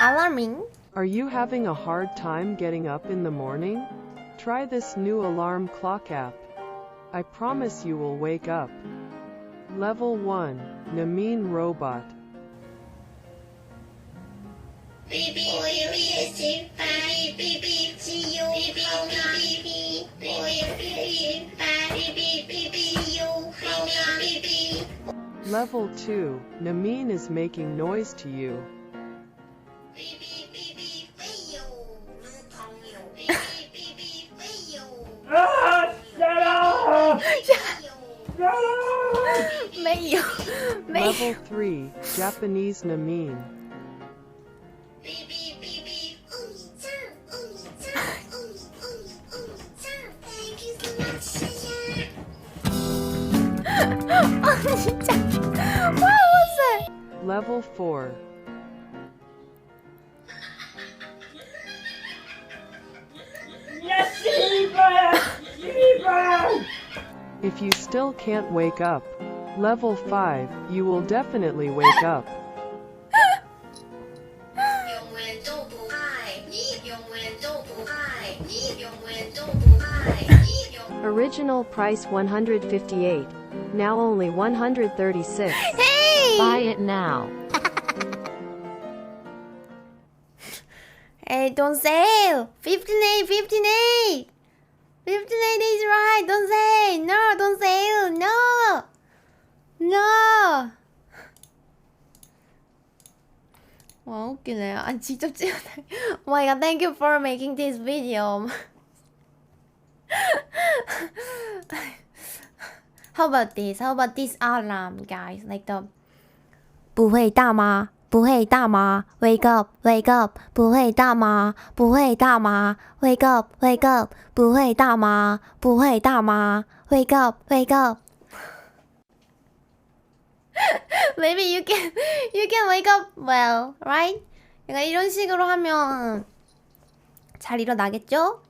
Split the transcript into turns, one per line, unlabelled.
alarming.
Are you having a hard time getting up in the morning? Try this new alarm clock app. I promise you will wake up. Level 1, Namin Robot. Level 2, Namin is making noise to you. Level 3, Japanese Namin.
What was it?
Level 4. If you still can't wake up, Level 5, you will definitely wake up. Original price $158. Now only $136.
Hey!
Buy it now.
Hey, don't sell! 58, 58! 58 is right! Don't say! No, don't sell! No! No! 와, 웃기네. 아, 직접 찍었네. Oh my god, thank you for making this video. How about this? How about this alarm, guys? Like the 不会大吗？不会大吗 ？Wake up, wake up！ 不会大吗？不会大吗 ？Wake up, wake up！ 不会大吗？不会大吗 ？Wake up, wake up！ Maybe you can wake up well, right? 그러니까 이런 식으로 하면 잘 일어나겠죠?